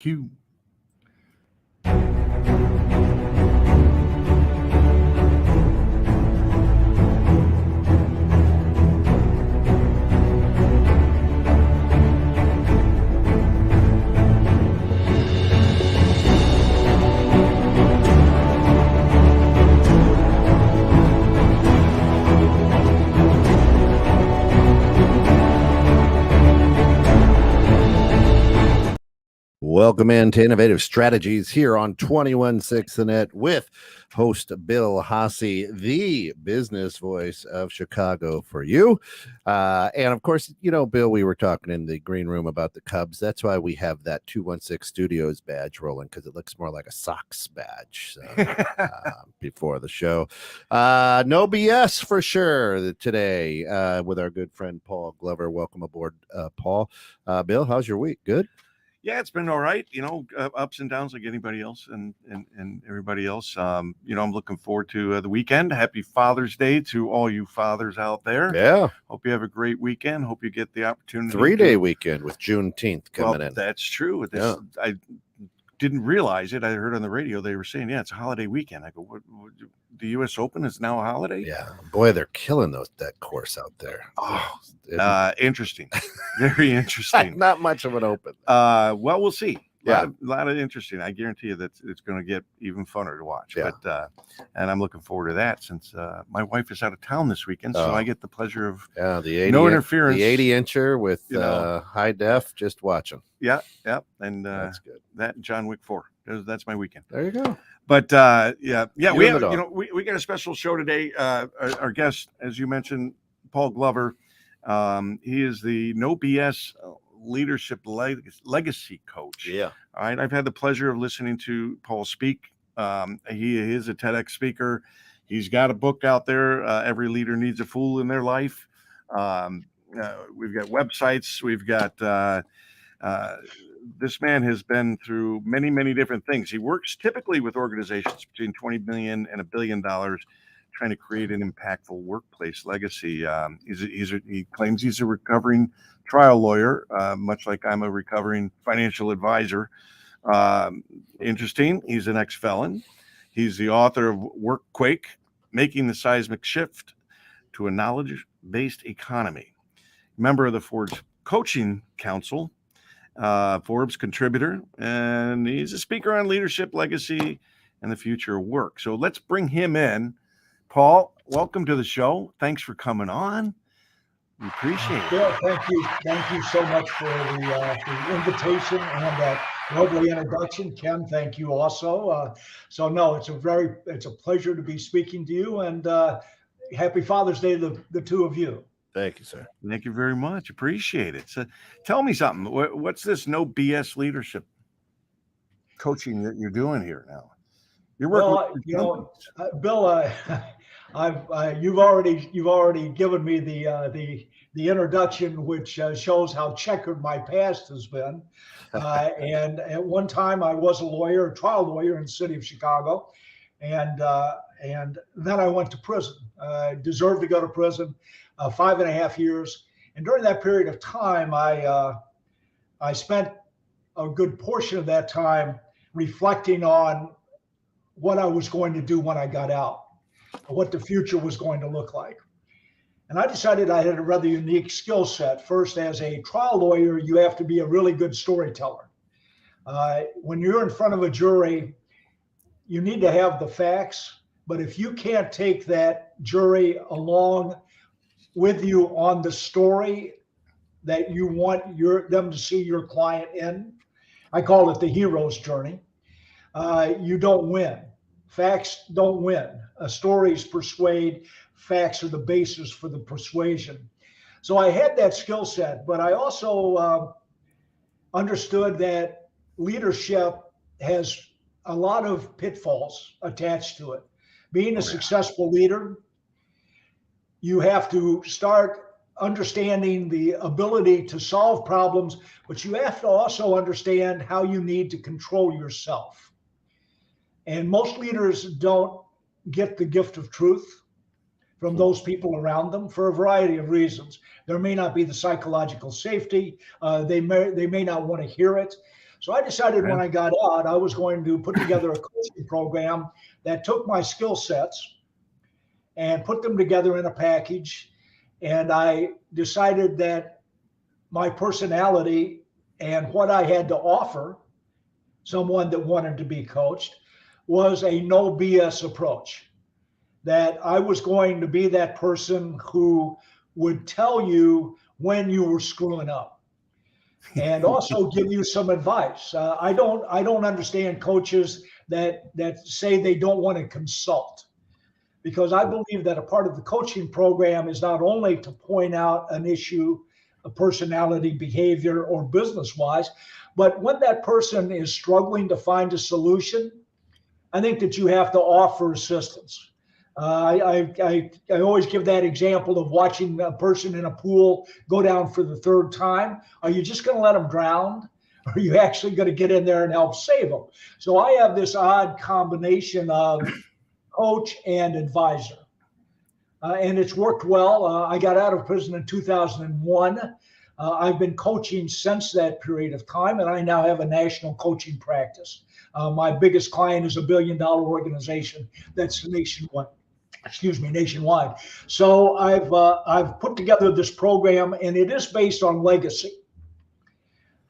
Q. Welcome into Innovative Strategies here on 21.6 The Net with host Bill Haase, the business voice of Chicago for you. And of course, you know, Bill, we were talking in the green room about the Cubs. That's why we have that 216 Studios badge rolling, because it looks more like a Sox badge. So, before the show. No BS for sure today with our good friend Paul Glover. Welcome aboard, Paul. Bill, how's your week? Good? Yeah, it's been all right. You know, ups and downs like anybody else and everybody else. You know, I'm looking forward to the weekend. Happy Father's Day to all you fathers out there. Yeah. Hope you have a great weekend. Hope you get the opportunity. 3-day weekend with Juneteenth coming in. That's true. I didn't realize it. I heard on the radio they were saying, yeah, it's a holiday weekend. I go, what the U.S. Open is now a holiday? Yeah. Boy, they're killing that course out there. Oh, interesting. Very interesting. Not much of an open. Well, we'll see. Yeah. A lot of interesting. I guarantee you that it's going to get even funner to watch. Yeah. But and I'm looking forward to that since my wife is out of town this weekend, so I get the pleasure of the 80, no interference. The 80-incher with high def, just watching. Yeah, and that's good. That John Wick 4. That's my weekend. There you go. But we have we got a special show today. Our guest, as you mentioned, Paul Glover. He is the No BS leadership legacy coach. Yeah. All right. I've had the pleasure of listening to Paul speak. He is a TEDx speaker. He's got a book out there. Every leader needs a fool in their life. We've got websites. We've got this man has been through many, many different things. He works typically with organizations between $20 million and $1 billion, trying to create an impactful workplace legacy. He claims he's a recovering trial lawyer, much like I'm a recovering financial advisor. Interesting. He's an ex-felon. He's the author of Workquake, Making the Seismic Shift to a Knowledge-Based Economy. Member of the Forbes Coaching Council, Forbes contributor, and he's a speaker on leadership, legacy, and the future of work. So let's bring him in. Paul, welcome to the show. Thanks for coming on. We appreciate it. Bill, thank you so much for the invitation and that lovely introduction. Ken, thank you also. It's a pleasure to be speaking to you, and happy Father's Day to the two of you. Thank you, sir. Thank you very much. Appreciate it. So tell me something. What's this No BS leadership coaching that you're doing here now? You're working Bill, you've already given me the introduction, which shows how checkered my past has been. And at one time, I was a trial lawyer in the city of Chicago, and then I went to prison. Deserved to go to prison, 5.5 years. And during that period of time, I spent a good portion of that time reflecting on what I was going to do when I got out, what the future was going to look like. And I decided I had a rather unique skill set. First, as a trial lawyer, you have to be a really good storyteller. When you're in front of a jury, you need to have the facts, but if you can't take that jury along with you on the story that you want them to see your client in, I call it the hero's journey, you don't win. Facts don't win. Stories persuade. Facts are the basis for the persuasion. So I had that skill set, but I also understood that leadership has a lot of pitfalls attached to it. Being a successful leader, you have to start understanding the ability to solve problems, but you have to also understand how you need to control yourself. And most leaders don't get the gift of truth from those people around them for a variety of reasons. There may not be the psychological safety. They may not want to hear it. So I decided when I got out, I was going to put together a coaching program that took my skill sets and put them together in a package. And I decided that my personality and what I had to offer someone that wanted to be coached was a no BS approach. That I was going to be that person who would tell you when you were screwing up and also give you some advice. I don't understand coaches that say they don't want to consult, because I believe that a part of the coaching program is not only to point out an issue, a personality, behavior, or business-wise, but when that person is struggling to find a solution, I think that you have to offer assistance. I always give that example of watching a person in a pool go down for the third time. Are you just going to let them drown? Or are you actually going to get in there and help save them? So I have this odd combination of coach and advisor. And it's worked well. I got out of prison in 2001. I've been coaching since that period of time, and I now have a national coaching practice. My biggest client is $1 billion organization that's nationwide. Nationwide. So I've put together this program, and it is based on legacy.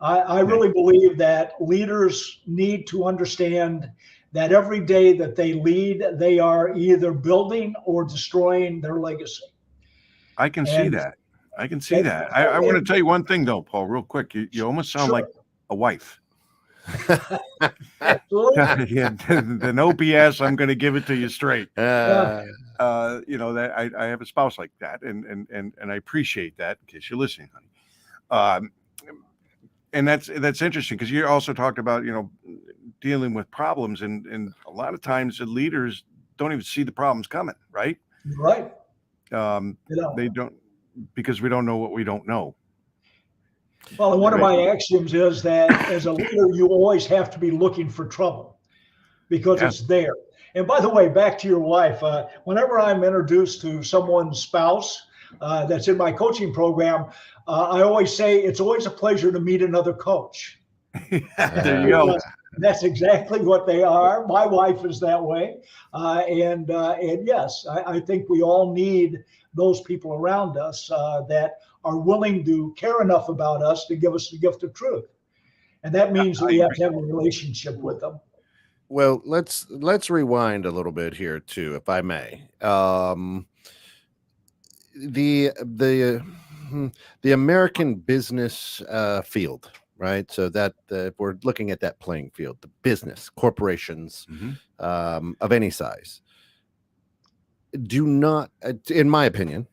I really believe that leaders need to understand that every day that they lead, they are either building or destroying their legacy. I can see that. I can see that. I want to tell you one thing, though, Paul, real quick. You almost sound like a wife. Absolutely. Yeah, the no BS. I'm going to give it to you straight. That I have a spouse like that, and I appreciate that. In case you're listening, honey. And that's interesting, because you also talked about dealing with problems, and a lot of times the leaders don't even see the problems coming, right? Right. They don't, because we don't know what we don't know. Well, one of my axioms is that as a leader, you always have to be looking for trouble, because it's there. And by the way, back to your wife, whenever I'm introduced to someone's spouse that's in my coaching program, I always say it's always a pleasure to meet another coach. There you go. That's exactly what they are. My wife is that way. And yes, I think we all need those people around us that are willing to care enough about us to give us the gift of truth. And that means that we have to have a relationship with them. Well, let's rewind a little bit here too, if I may. The American business field, right? So that if we're looking at that playing field, the business corporations of any size do not, in my opinion,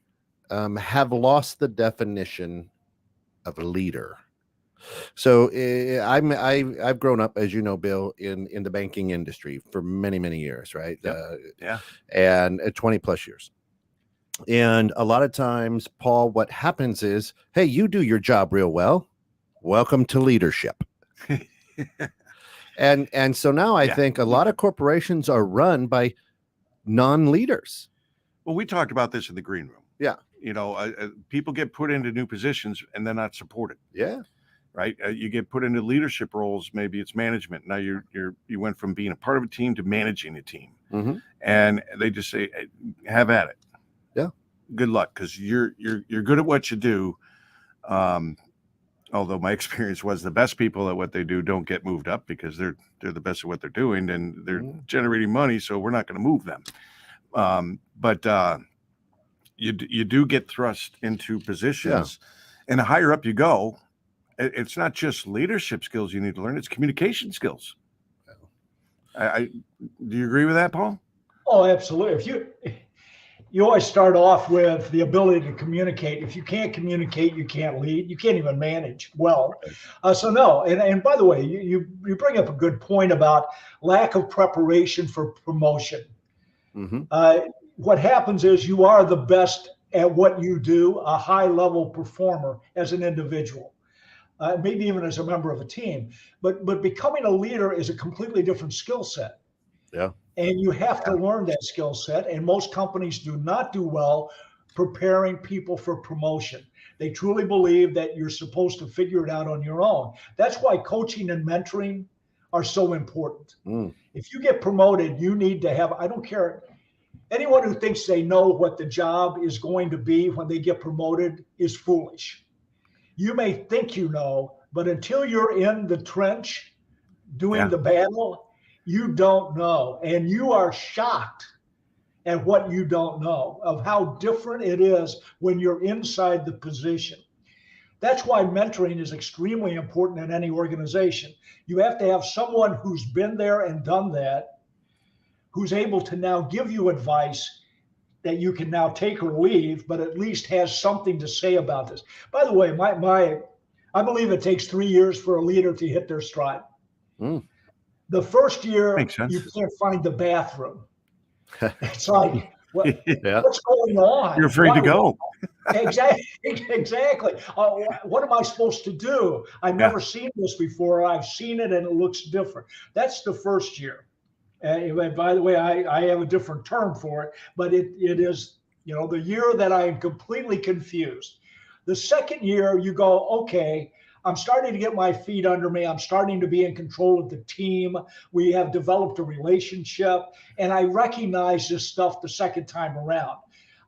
have lost the definition of a leader. So I've grown up, as you know, Bill, in the banking industry for many years, right? And 20 plus years. And a lot of times, Paul, what happens is, hey, you do your job real well. Welcome to leadership. and so now I think a lot of corporations are run by non-leaders. Well, we talked about this in the green room. Yeah. People get put into new positions and they're not supported. Yeah. Right. You get put into leadership roles. Maybe it's management. Now you went from being a part of a team to managing a team, and they just say, hey, have at it. Yeah. Good luck, because you're good at what you do. Although my experience was the best people at what they do don't get moved up, because they're the best at what they're doing and they're generating money. So we're not going to move them. But you do get thrust into positions, and the higher up you go, it's not just leadership skills you need to learn; it's communication skills. Do you agree with that, Paul? Oh, absolutely. You always start off with the ability to communicate. If you can't communicate, you can't lead. You can't even manage well. So no. And by the way, you bring up a good point about lack of preparation for promotion. What happens is you are the best at what you do, a high level performer as an individual. Maybe even as a member of a team, but becoming a leader is a completely different skill set. Yeah. And you have to learn that skill set. And most companies do not do well preparing people for promotion. They truly believe that you're supposed to figure it out on your own. That's why coaching and mentoring are so important. If you get promoted, you need to have, I don't care, anyone who thinks they know what the job is going to be when they get promoted is foolish. You may think you know, but until you're in the trench doing the battle, you don't know. And you are shocked at what you don't know, of how different it is when you're inside the position. That's why mentoring is extremely important in any organization. You have to have someone who's been there and done that, who's able to now give you advice that you can now take or leave, but at least has something to say about this. By the way, I believe it takes 3 years for a leader to hit their stride. The first year, you can't find the bathroom. It's like, what's going on? You're afraid to go. Exactly. What am I supposed to do? I've never seen this before. I've seen it and it looks different. That's the first year. By the way, I have a different term for it, but it is, the year that I am completely confused. The second year, you go, okay, I'm starting to get my feet under me. I'm starting to be in control of the team. We have developed a relationship, and I recognize this stuff the second time around.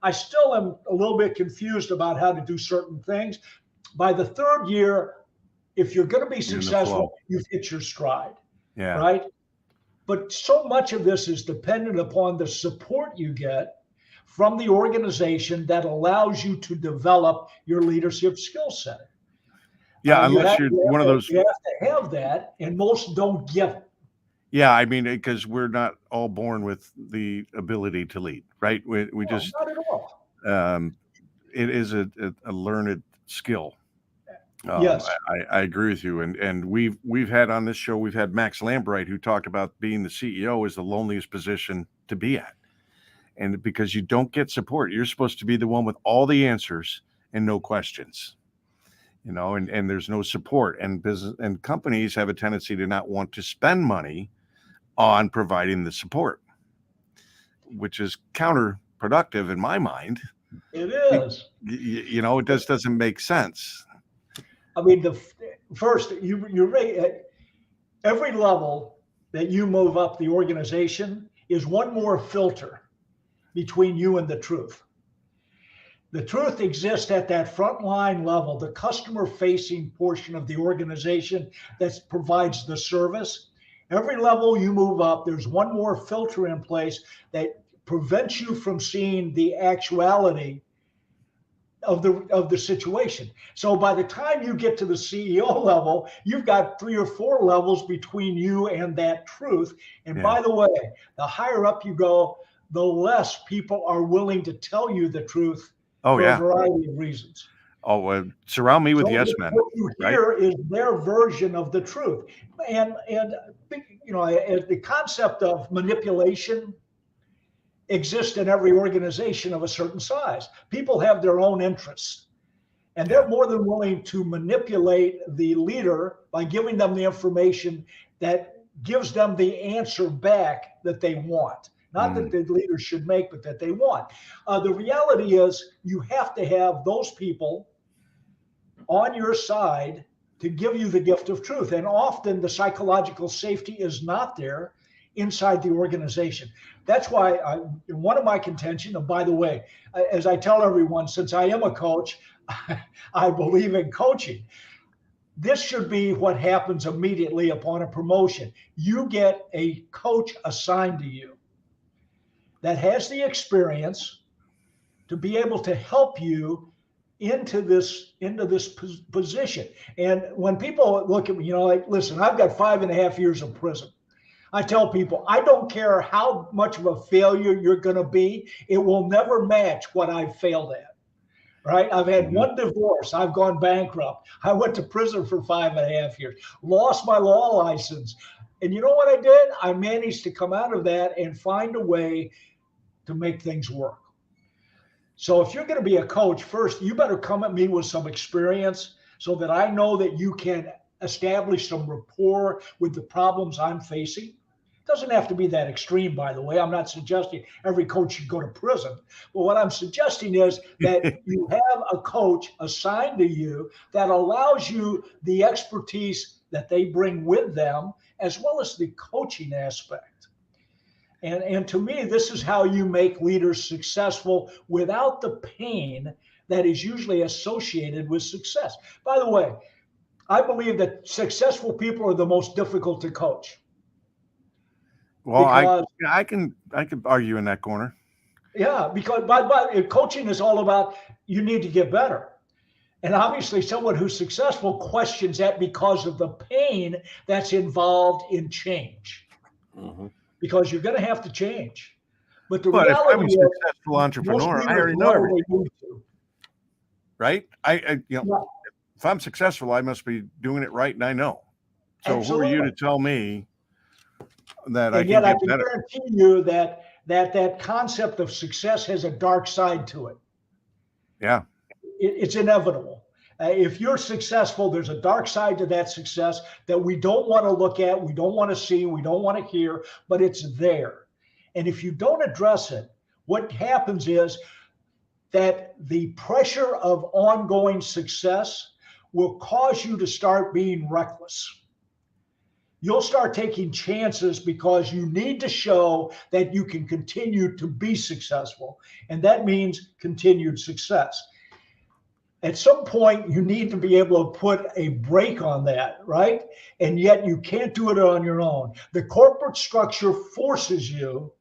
I still am a little bit confused about how to do certain things. By the third year, if you're going to be successful, you've hit your stride, right? But so much of this is dependent upon the support you get from the organization that allows you to develop your leadership skill set. Unless you're one of those. You have to have that, and most don't give it. Yeah, I mean, because we're not all born with the ability to lead, right? We just not at all. It is a learned skill. Yes, I agree with you. And we've had on this show, we've had Max Lambright, who talked about being the CEO is the loneliest position to be at. And because you don't get support, you're supposed to be the one with all the answers and no questions. And there's no support, and business and companies have a tendency to not want to spend money on providing the support, which is counterproductive in my mind. It is. It just doesn't make sense. I mean, first, every level that you move up the organization is one more filter between you and the truth. The truth exists at that frontline level, the customer-facing portion of the organization that provides the service. Every level you move up, there's one more filter in place that prevents you from seeing the actuality of the situation. So by the time you get to the CEO level, you've got 3 or 4 levels between you and that truth. And by the way, the higher up you go, the less people are willing to tell you the truth. For a variety of reasons. Surround me with yes men. What you hear is their version of the truth, and the concept of manipulation exists in every organization of a certain size. People have their own interests, and they're more than willing to manipulate the leader by giving them the information that gives them the answer back that they want. Not that the leaders should make, but that they want. The reality is you have to have those people on your side to give you the gift of truth. And often the psychological safety is not there inside the organization. That's why one of my contention, and by the way, as I tell everyone, since I am a coach, I believe in coaching. This should be what happens immediately upon a promotion. You get a coach assigned to you that has the experience to be able to help you into this position. And when people look at me, listen, I've got 5.5 years of prison. I tell people, I don't care how much of a failure you're going to be, it will never match what I've failed at. Right? I've had one divorce. I've gone bankrupt. I went to prison for 5.5 years, lost my law license. And you know what I did? I managed to come out of that and find a way to make things work. So if you're going to be a coach, first, you better come at me with some experience so that I know that you can establish some rapport with the problems I'm facing. Doesn't have to be that extreme, by the way. I'm not suggesting every coach should go to prison. But what I'm suggesting is that you have a coach assigned to you that allows you the expertise that they bring with them, as well as the coaching aspect. And to me, this is how you make leaders successful without the pain that is usually associated with success. By the way, I believe that successful people are the most difficult to coach. Well, I can argue in that corner. Yeah, because but coaching is all about you need to get better. And obviously someone who's successful questions that because of the pain that's involved in change. Mhm. Because you're going to have to change. But the But if I'm a reality is successful entrepreneur, I already know everything, right? If I'm successful, I must be doing it right, and I know. So Absolutely. who are you to tell me that I And can yet I get can better? guarantee you that concept of success has a dark side to it. Yeah. It's inevitable. If you're successful, there's a dark side to that success that we don't want to look at, we don't want to see, we don't want to hear, but it's there. And if you don't address it, what happens is that the pressure of ongoing success will cause you to start being reckless. You'll start taking chances because you need to show that you can continue to be successful. And that means continued success. At some point, you need to be able to put a brake on that, right? And yet you can't do it on your own. The corporate structure forces you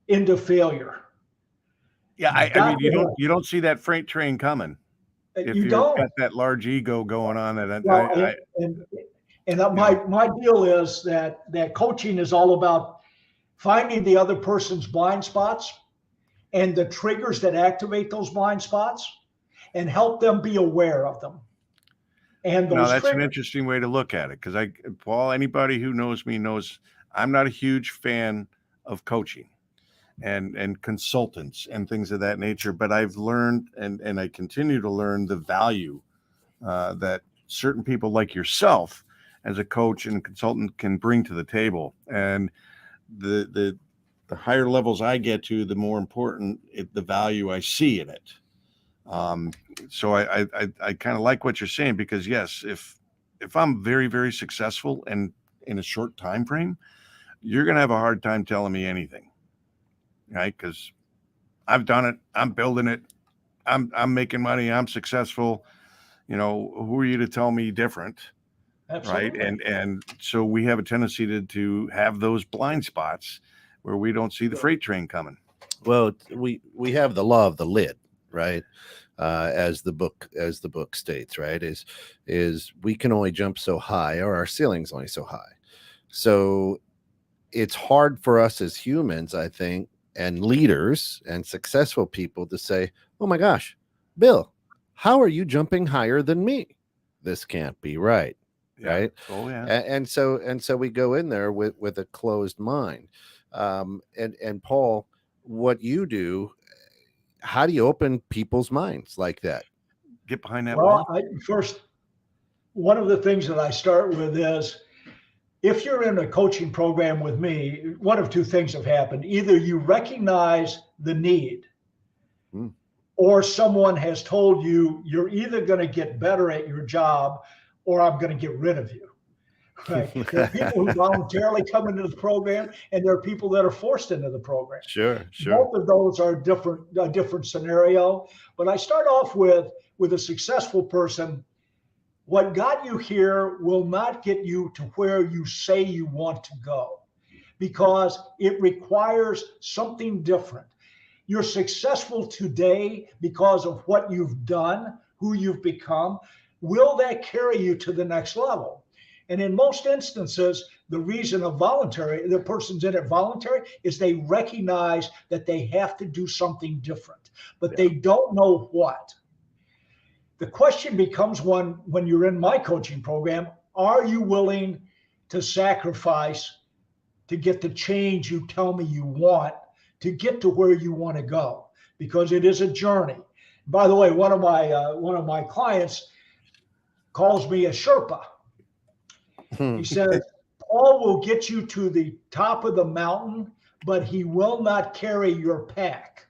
into failure. Yeah, I mean, you don't see that freight train coming if You you've don't. got that large ego going on. Well, my deal is that coaching is all about finding the other person's blind spots and the triggers that activate those blind spots and help them be aware of them. And those that's an triggers. interesting way to look at it, because Paul, anybody who knows me knows I'm not a huge fan of coaching and consultants and things of that nature, but I've learned and I continue to learn the value that certain people like yourself as a coach and a consultant can bring to the table. And the higher levels I get to, the more important the value I see in it. So I kind of like what you're saying, because yes, if I'm very, very successful and in a short time frame, you're going to have a hard time telling me anything, right? Because I've done it, I'm building it, I'm making money, I'm successful. Who are you to tell me different? Absolutely. Right. And so we have a tendency to have those blind spots where we don't see the freight train coming. Well, we have the law of the lid, right? As the book states, right? Is we can only jump so high, or our ceiling's only so high. So it's hard for us as humans, I think, and leaders and successful people to say, "Oh my gosh, Bill, how are you jumping higher than me? This can't be right." Yeah. Right. Oh yeah. And so we go in there with a closed mind. And Paul, what you do, how do you open people's minds like that? Get behind that Well, wall. first, one of the things that I start with is, if you're in a coaching program with me, one of two things have happened. Either you recognize the need, or someone has told you you're either going to get better at your job or I'm going to get rid of you. Right? There are people who voluntarily come into the program, and there are people that are forced into the program. Sure. Both of those are a different scenario. But I start off with a successful person. What got you here will not get you to where you say you want to go, because it requires something different. You're successful today because of what you've done, who you've become. Will that carry you to the next level? And in most instances, the reason the person's in it voluntary, is they recognize that they have to do something different, but they don't know what. The question becomes one, when you're in my coaching program, are you willing to sacrifice to get the change you tell me you want to get to where you want to go? Because it is a journey. By the way, one of my clients calls me a Sherpa. He says, Paul will get you to the top of the mountain, but he will not carry your pack.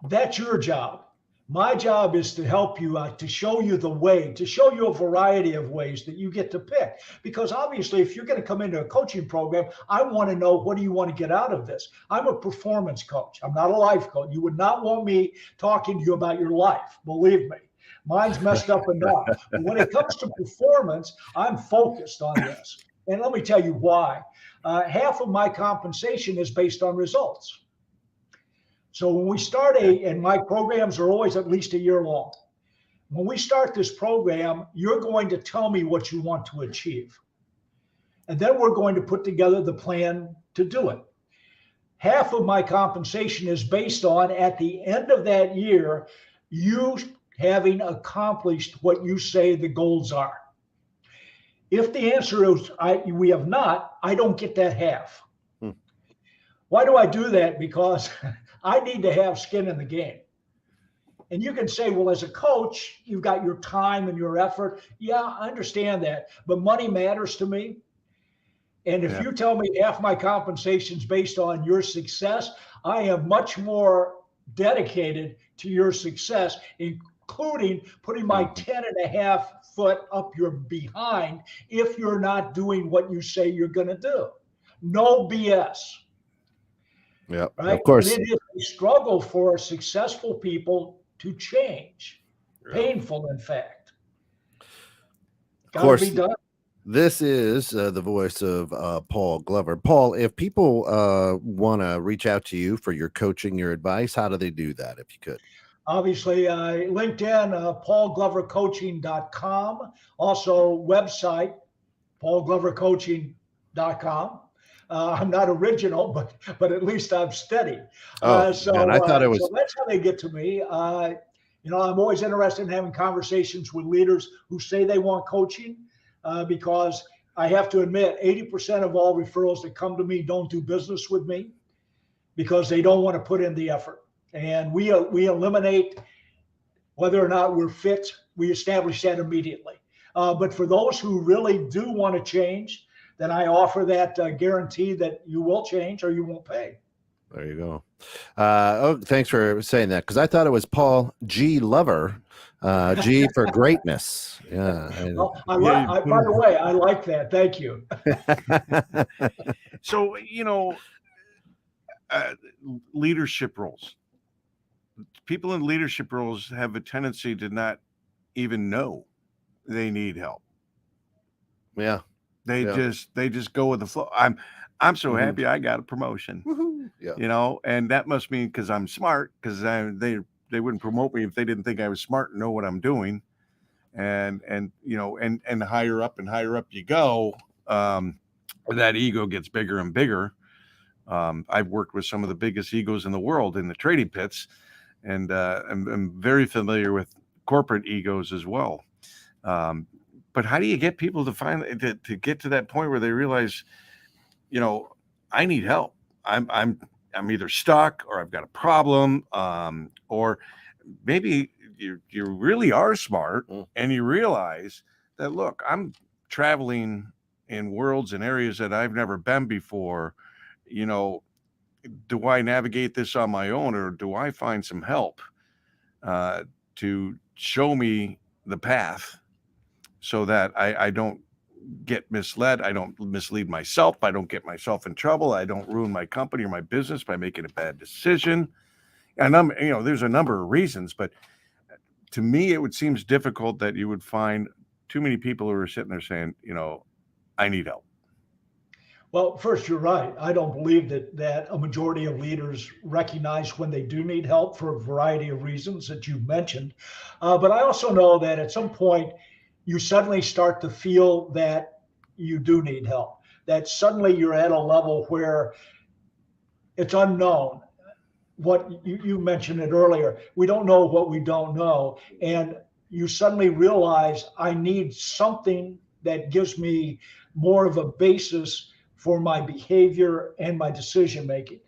That's your job. My job is to help you out, to show you the way, to show you a variety of ways that you get to pick. Because obviously, if you're going to come into a coaching program, I want to know, what do you want to get out of this? I'm a performance coach. I'm not a life coach. You would not want me talking to you about your life. Believe me, mine's messed up enough. But when it comes to performance, I'm focused on this. And let me tell you why. Half of my compensation is based on results. So when we start and my programs are always at least a year long. When we start this program, you're going to tell me what you want to achieve. And then we're going to put together the plan to do it. Half of my compensation is based on, at the end of that year, you having accomplished what you say the goals are. If the answer is we have not, I don't get that half. Why do I do that? Because I need to have skin in the game. And you can say, well, as a coach, you've got your time and your effort. Yeah, I understand that. But money matters to me. And if you tell me half my compensation is based on your success, I am much more dedicated to your success, including putting my 10.5 foot up your behind if you're not doing what you say you're going to do. No BS. Yeah, right? of course. And it is a struggle for successful people to change. Painful, in fact. Of course, be done. This is the voice of Paul Glover. Paul, if people want to reach out to you for your coaching, your advice, how do they do that, if you could? Obviously, LinkedIn, paulglovercoaching.com. Also, website, paulglovercoaching.com. I'm not original, but at least I'm steady. And I thought it was. So that's how they get to me. I'm always interested in having conversations with leaders who say they want coaching, because I have to admit, 80% of all referrals that come to me don't do business with me because they don't want to put in the effort. And we eliminate whether or not we're fit. We establish that immediately. But for those who really do want to change, then I offer that guarantee that you will change or you won't pay. There you go. Thanks for saying that, because I thought it was Paul G. Lover, G for greatness. Yeah. By the way, I like that. Thank you. So, leadership roles. People in leadership roles have a tendency to not even know they need help. Yeah. They just go with the flow. I'm so happy I got a promotion. Woo-hoo. Yeah. And that must mean because I'm smart, because they wouldn't promote me if they didn't think I was smart and know what I'm doing. And higher up you go, that ego gets bigger and bigger. I've worked with some of the biggest egos in the world in the trading pits, and I'm very familiar with corporate egos as well. But how do you get people to get to that point where they realize, I need help. I'm either stuck or I've got a problem, or maybe you really are smart and you realize that, look, I'm traveling in worlds and areas that I've never been before. Do I navigate this on my own, or do I find some help to show me the path, so that I don't get misled, I don't mislead myself, I don't get myself in trouble, I don't ruin my company or my business by making a bad decision. And there's a number of reasons, but to me, it seems difficult that you would find too many people who are sitting there saying, I need help. Well, first, you're right. I don't believe that a majority of leaders recognize when they do need help for a variety of reasons that you've mentioned. But I also know that at some point, you suddenly start to feel that you do need help, that suddenly you're at a level where it's unknown. What you mentioned it earlier, we don't know what we don't know. And you suddenly realize I need something that gives me more of a basis for my behavior and my decision making.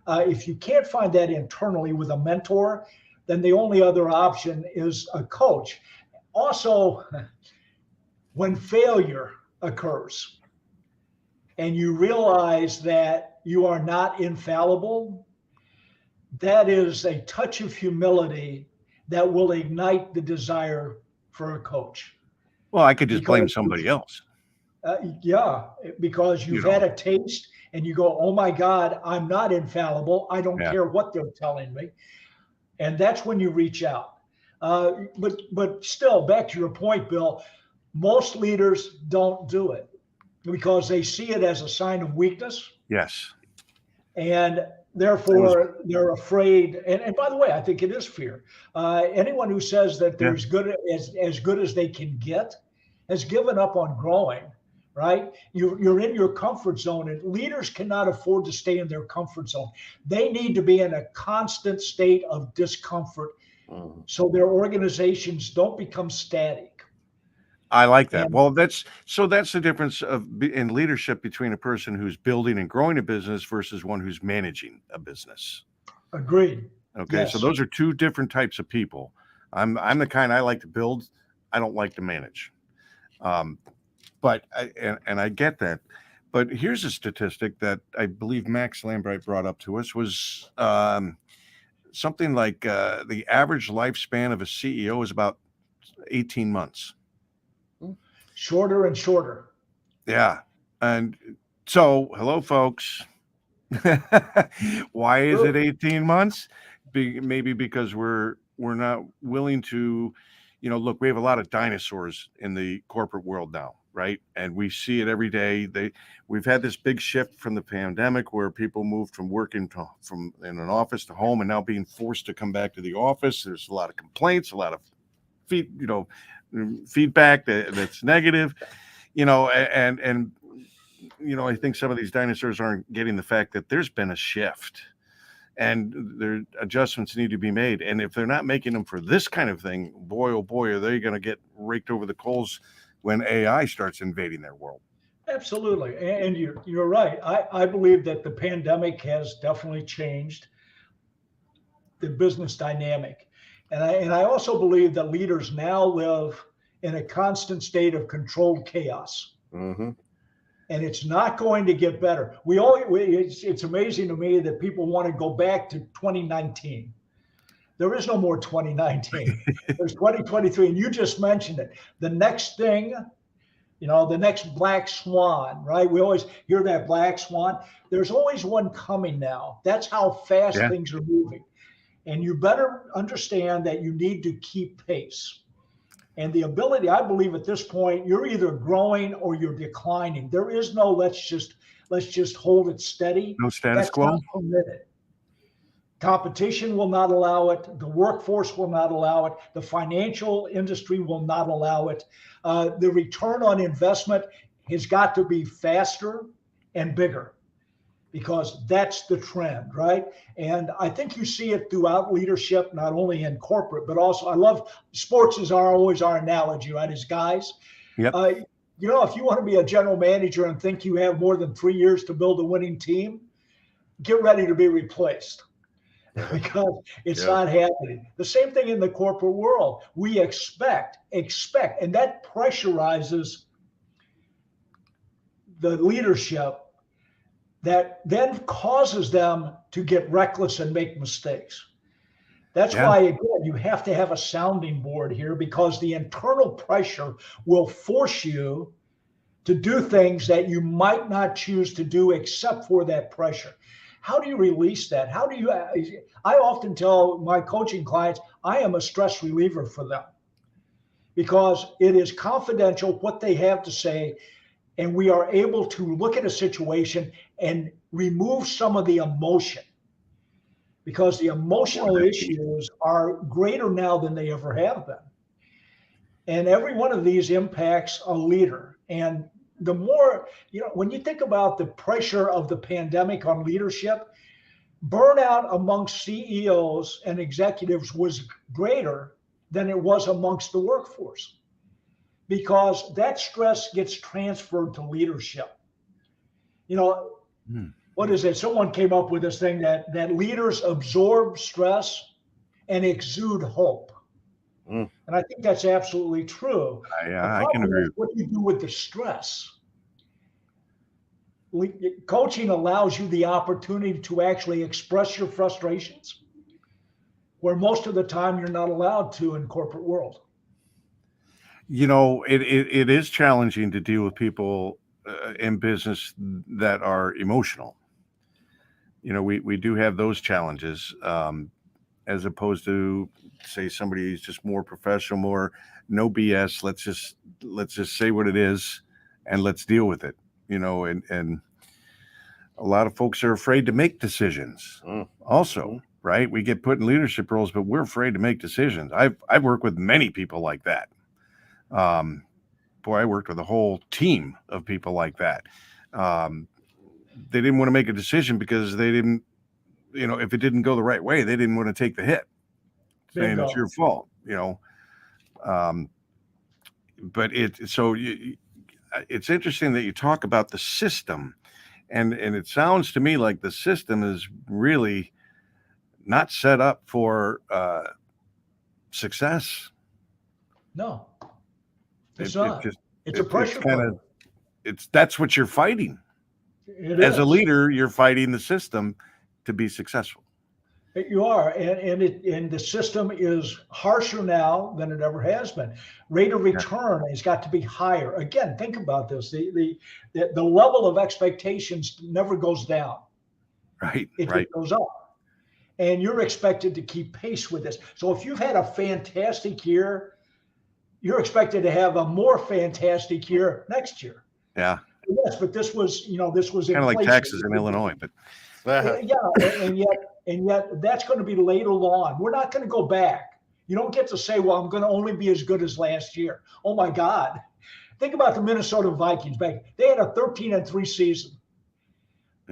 If you can't find that internally with a mentor, then the only other option is a coach. Also, when failure occurs and you realize that you are not infallible, that is a touch of humility that will ignite the desire for a coach. Well, I could just blame Because somebody else. Yeah, because You you've know. had a taste and you go, oh my God, I'm not infallible. I don't Yeah. care what they're telling me. And that's when you reach out. But still, back to your point, Bill, most leaders don't do it because they see it as a sign of weakness. Yes. And therefore they're afraid. And by the way, I think it is fear. Anyone who says that they're as good as they can get has given up on growing, right? You're in your comfort zone, and leaders cannot afford to stay in their comfort zone. They need to be in a constant state of discomfort so their organizations don't become static. I like that. And Well, that's the difference in leadership between a person who's building and growing a business versus one who's managing a business. agreed. Okay, Yes. so those are two different types of people. I'm the kind, I like to build. I don't like to manage. But I get that. But here's a statistic that I believe Max Lambright brought up to us was something like the average lifespan of a CEO is about 18 months. Shorter and shorter. Yeah. And so, hello, folks. Why is it 18 months? Maybe because we're not willing to, look, we have a lot of dinosaurs in the corporate world now, right? And we see it every day. We've had this big shift from the pandemic where people moved from working from in an office to home and now being forced to come back to the office. There's a lot of complaints, a lot of feedback that's negative, and I think some of these dinosaurs aren't getting the fact that there's been a shift and their adjustments need to be made. And if they're not making them for this kind of thing, boy, oh boy, are they going to get raked over the coals when AI starts invading their world. Absolutely. And you're right. I believe that the pandemic has definitely changed the business dynamic. And I also believe that leaders now live in a constant state of controlled chaos. Mm-hmm. And it's not going to get better. It's amazing to me that people want to go back to 2019. There is no more 2019. There's 2023. And you just mentioned it. The next thing, the next black swan, right? We always hear that black swan. There's always one coming now. That's how fast things are moving. And you better understand that you need to keep pace. And the ability, I believe at this point, you're either growing or you're declining. There is no let's just hold it steady. No status quo. Not permitted. Competition will not allow it. The workforce will not allow it. The financial industry will not allow it. The return on investment has got to be faster and bigger, because that's the trend, right? And I think you see it throughout leadership, not only in corporate, but also, I love sports is always our analogy, right? As guys, yep. If you want to be a general manager and think you have more than 3 years to build a winning team, get ready to be replaced because it's not happening. The same thing in the corporate world. We expect, and that pressurizes the leadership, that then causes them to get reckless and make mistakes. That's why, again, you have to have a sounding board here, because the internal pressure will force you to do things that you might not choose to do except for that pressure. How do you release that? I often tell my coaching clients, I am a stress reliever for them, because it is confidential what they have to say. And we are able to look at a situation and remove some of the emotion, because the emotional issues are greater now than they ever have been. And every one of these impacts a leader. And the more, when you think about the pressure of the pandemic on leadership, burnout amongst CEOs and executives was greater than it was amongst the workforce, because that stress gets transferred to leadership. What is it? Someone came up with this thing that leaders absorb stress and exude hope. Mm. And I think that's absolutely true. The I can problem agree. is, what do you do with the stress? Coaching allows you the opportunity to actually express your frustrations, where most of the time you're not allowed to in corporate world. You know, it is challenging to deal with people in business that are emotional. You know, we do have those challenges, as opposed to, say, somebody who's just more professional, more no BS. Let's just say what it is, and let's deal with it. You know, and a lot of folks are afraid to make decisions. Also, right? We get put in leadership roles, but we're afraid to make decisions. I've worked with many people like that. Boy, I worked with a whole team of people like that. They didn't want to make a decision because they didn't, you know, if it didn't go the right way, they didn't want to take the hit, saying it's your fault, you know. But it's interesting that you talk about the system, and it sounds to me like the system is really not set up for success. No, it's not. It's a pressure that's what you're fighting. As a leader, you're fighting the system to be successful. You are, and the system is harsher now than it ever has been. Rate of return has got to be higher. Again, think about this: the level of expectations never goes down. Right. It just goes up, and you're expected to keep pace with this. So if you've had a fantastic year, you're expected to have a more fantastic year next year. Yeah. Yes, but this was kind of like taxes in Illinois, but and yet that's going to be later on. We're not going to go back. You don't get to say, well, I'm going to only be as good as last year. Oh my God. Think about the Minnesota Vikings back. They had a 13-3 season.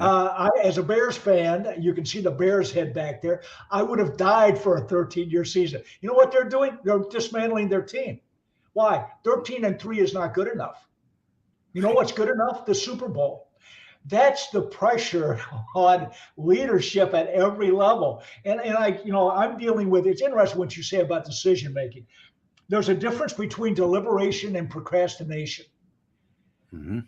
I, as a Bears fan, you can see the Bears head back there. I would have died for a 13-year season. You know what they're doing? They're dismantling their team. Why? 13-3 is not good enough. You know what's good enough? The Super Bowl. That's the pressure on leadership at every level. And I'm dealing with, it's interesting what you say about decision making. There's a difference between deliberation and procrastination. Mm-hmm.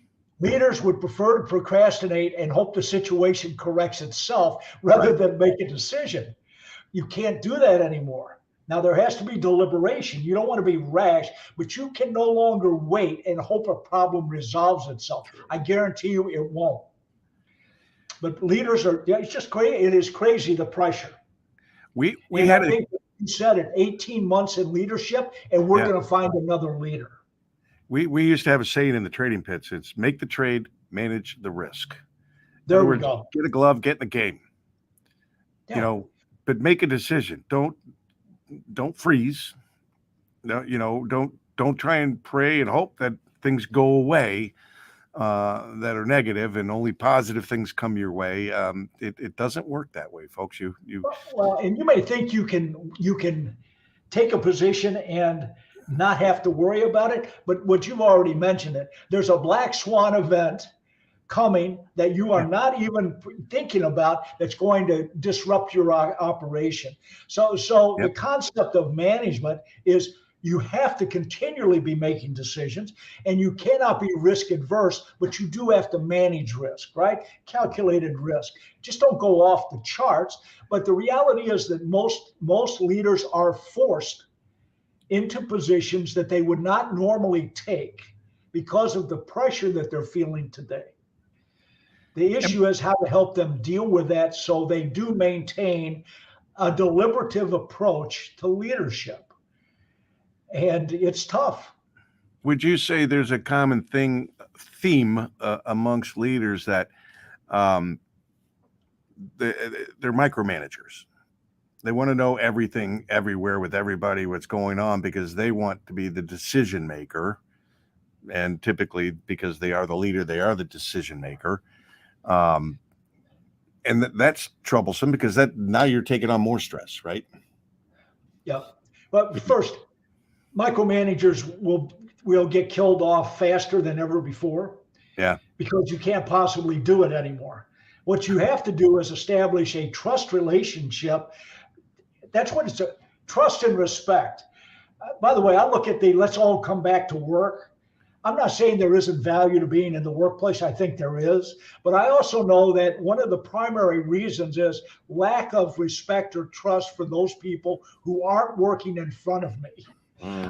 Leaders would prefer to procrastinate and hope the situation corrects itself rather than make a decision. You can't do that anymore. Now, there has to be deliberation. You don't want to be rash, but you can no longer wait and hope a problem resolves itself. I guarantee you it won't. But leaders it's just crazy. It is crazy, the pressure. You said it, 18 months in leadership, and we're going to find another leader. We used to have a saying in the trading pits. It's make the trade, manage the risk. There we go. Get a glove, get in the game. Yeah. You know, but make a decision. Don't freeze. No, you know, don't try and pray and hope that things go away that are negative and only positive things come your way. It doesn't work that way, folks. Well, and you may think you can take a position and not have to worry about it, but what you've already mentioned it. There's a black swan event coming that you are not even thinking about that's going to disrupt your operation. So the concept of management is you have to continually be making decisions, and you cannot be risk adverse, but you do have to manage risk, right? Calculated risk. Just don't go off the charts. But the reality is that most leaders are forced into positions that they would not normally take because of the pressure that they're feeling today. The issue is how to help them deal with that so they do maintain a deliberative approach to leadership. And it's tough. Would you say there's a common theme amongst leaders that they're micromanagers? They want to know everything everywhere with everybody, what's going on, because they want to be the decision maker. And typically, because they are the leader, they are the decision maker. And that's troublesome because now you're taking on more stress, right? Yeah. But first, micromanagers will get killed off faster than ever before. Yeah. Because you can't possibly do it anymore. What you have to do is establish a trust relationship. That's what it's trust and respect. by the way, I look at the let's all come back to work. I'm not saying there isn't value to being in the workplace. I think there is. But I also know that one of the primary reasons is lack of respect or trust for those people who aren't working in front of me.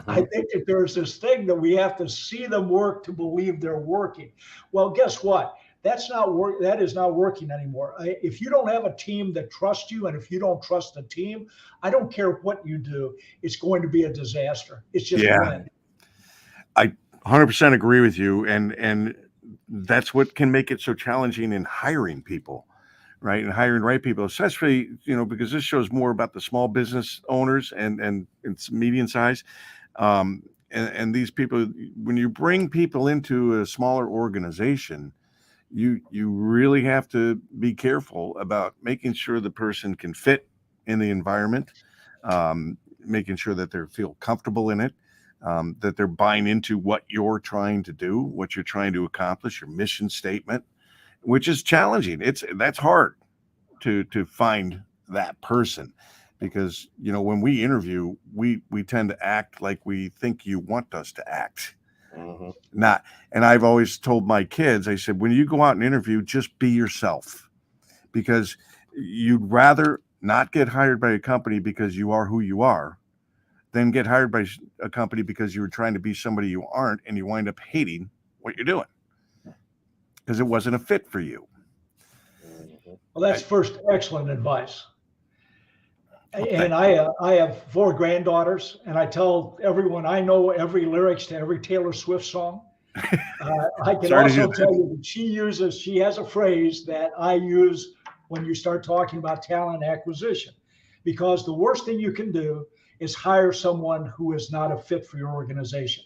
I think that there's this thing that we have to see them work to believe they're working. Well, guess what? That's not work. That is not working anymore. If you don't have a team that trusts you, and if you don't trust the team, I don't care what you do. It's going to be a disaster. It's just wind. I 100% agree with you, and that's what can make it so challenging in hiring people, right? And hiring right people, especially because this shows more about the small business owners and it's medium size, and these people. When you bring people into a smaller organization, you really have to be careful about making sure the person can fit in the environment, making sure that they feel comfortable in it. That they're buying into what you're trying to do, what you're trying to accomplish, your mission statement, which is challenging. That's hard to find that person, because when we interview, we tend to act like we think you want us to act. Not. And I've always told my kids, I said, when you go out and interview, just be yourself, because you'd rather not get hired by a company because you are who you are than get hired by a company because you were trying to be somebody you aren't, and you wind up hating what you're doing because it wasn't a fit for you. Well, that's first excellent advice. And I have 4 granddaughters, and I tell everyone I know every lyrics to every Taylor Swift song. I can also tell you that she has a phrase that I use when you start talking about talent acquisition, because the worst thing you can do is hire someone who is not a fit for your organization.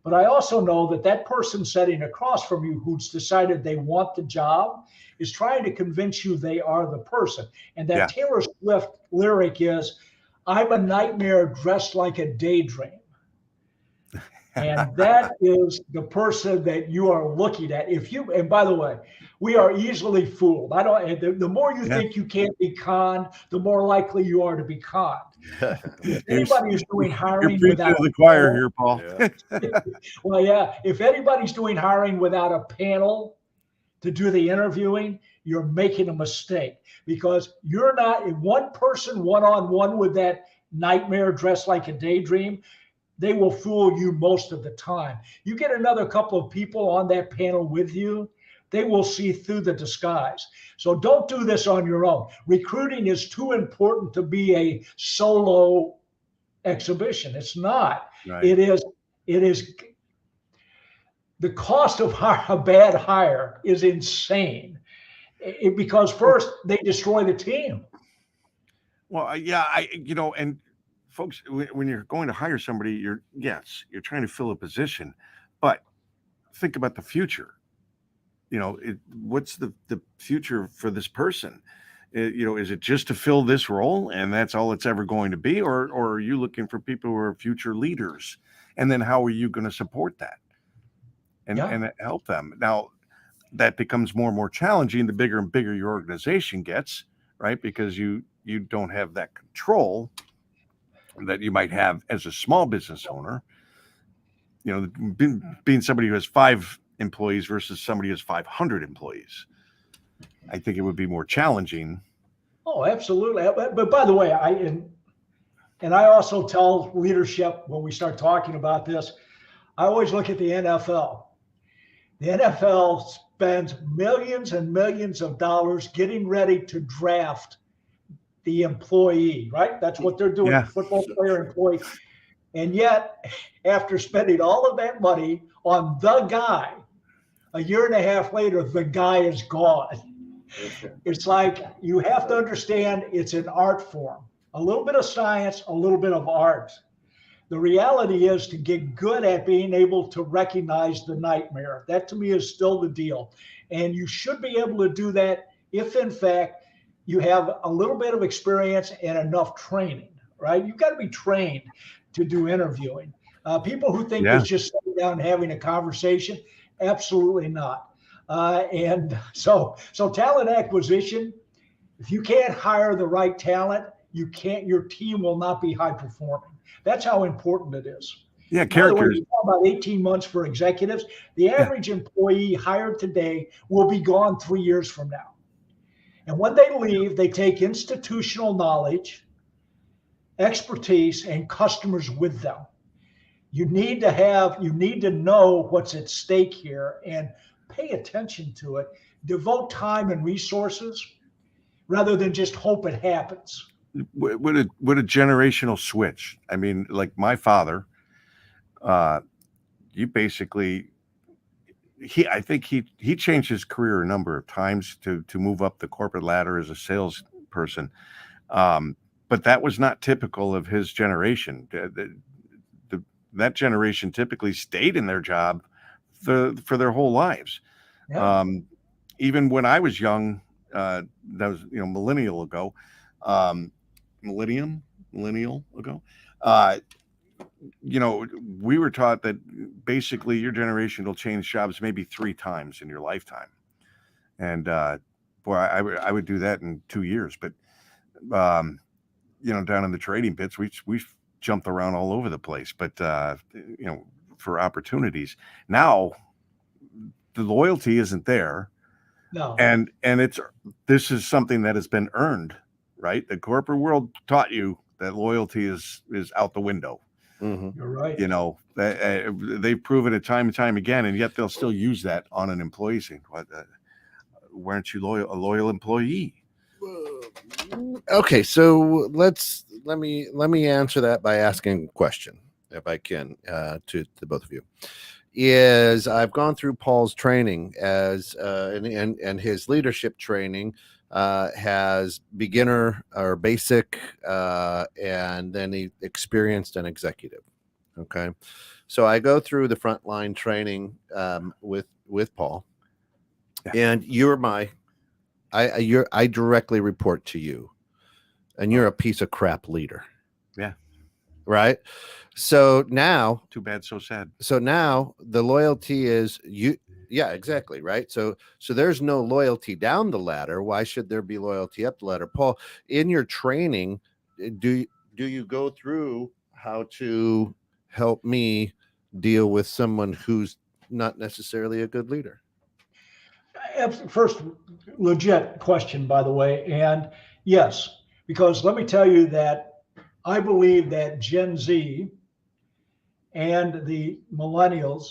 But I also know that that person sitting across from you who's decided they want the job is trying to convince you they are the person. And that Taylor Swift lyric is, "I'm a nightmare dressed like a daydream." And that is the person that you are looking at. And by the way, we are easily fooled. The more you think you can't be conned, the more likely you are to be conned. If anybody is doing hiring without the choir here, Paul. Well, if anybody's doing hiring without a panel to do the interviewing, you're making a mistake, because you're not one person one-on-one with that nightmare dressed like a daydream. They will fool you most of the time. You get another couple of people on that panel with you, they will see through the disguise. So don't do this on your own. Recruiting is too important to be a solo exhibition. It's not. Right. It is. The cost of a bad hire is insane, because first they destroy the team. Well, and folks, when you're going to hire somebody, you're trying to fill a position, but think about the future. What's the future for this person? Is it just to fill this role and that's all it's ever going to be? Or are you looking for people who are future leaders? And then how are you going to support that and help them? Now, that becomes more and more challenging the bigger and bigger your organization gets, right? Because you don't have that control that you might have as a small business owner. Being somebody who has 5 employees versus somebody who has 500 employees, I think it would be more challenging. Oh, absolutely. But by the way, I also tell leadership when we start talking about this, I always look at the NFL. The NFL spends millions and millions of dollars getting ready to draft the employee, right? That's what they're doing, football player employee. And yet, after spending all of that money on the guy, a year and a half later, the guy is gone. It's like, you have to understand it's an art form, a little bit of science, a little bit of art. The reality is to get good at being able to recognize the nightmare. That to me is still the deal. And you should be able to do that if, in fact, you have a little bit of experience and enough training, right? You've got to be trained to do interviewing. People who think it's just sitting down and having a conversation, absolutely not. And so talent acquisition, if you can't hire the right talent, your team will not be high performing. That's how important it is. Yeah, By the way, characters. you talk about 18 months for executives. The average employee hired today will be gone 3 years from now. And when they leave, they take institutional knowledge, expertise, and customers with them. You need to know what's at stake here and pay attention to it. Devote time and resources rather than just hope it happens. What a generational switch. I mean, like my father, you basically, I think he changed his career a number of times to move up the corporate ladder as a salesperson. But that was not typical of his generation. That generation typically stayed in their job for their whole lives. Yeah. Even when I was young, that was millennial ago, we were taught that basically your generation will change jobs maybe 3 times in your lifetime, and boy, I would do that in 2 years. But down in the trading bits, we jumped around all over the place, but for opportunities. Now the loyalty isn't there. No. And this is something that has been earned, right? The corporate world taught you that loyalty is out the window. Mm-hmm. You're right. They've proven it time and time again, and yet they'll still use that on an employee saying, weren't you a loyal employee? Okay, so let me answer that by asking a question, if I can, to both of you. Is I've gone through Paul's training as and his leadership training has beginner or basic, and then he experienced and executive. Okay, so I go through the frontline training with Paul, and I directly report to you, and you're a piece of crap leader. Yeah. Right. So now, too bad, so sad. So now the loyalty is you. Yeah, exactly. Right. So there's no loyalty down the ladder. Why should there be loyalty up the ladder? Paul, in your training, do you go through how to help me deal with someone who's not necessarily a good leader? First, legit question, by the way. And yes, because let me tell you that I believe that Gen Z and the millennials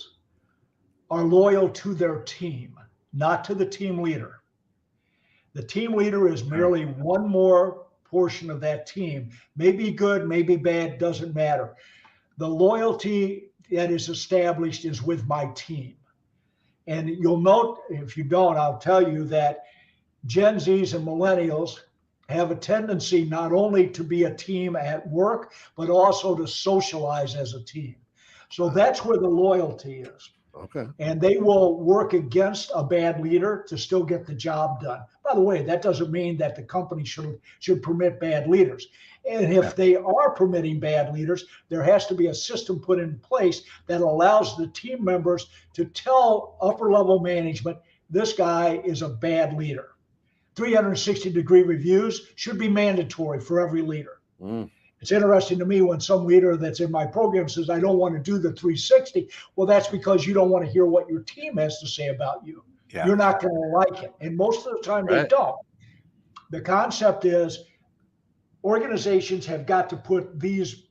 are loyal to their team, not to the team leader. The team leader is merely one more portion of that team. Maybe good, maybe bad, doesn't matter. The loyalty that is established is with my team. And you'll note, if you don't, I'll tell you that Gen Zs and millennials have a tendency not only to be a team at work, but also to socialize as a team. So that's where the loyalty is. Okay. And they will work against a bad leader to still get the job done. By the way, that doesn't mean that the company should permit bad leaders. And if they are permitting bad leaders, there has to be a system put in place that allows the team members to tell upper level management, this guy is a bad leader. 360-degree reviews should be mandatory for every leader. It's interesting to me when some leader that's in my program says, I don't want to do the 360. Well, that's because you don't want to hear what your team has to say about you. Yeah. You're not going to like it. And most of the time they don't. The concept is organizations have got to put these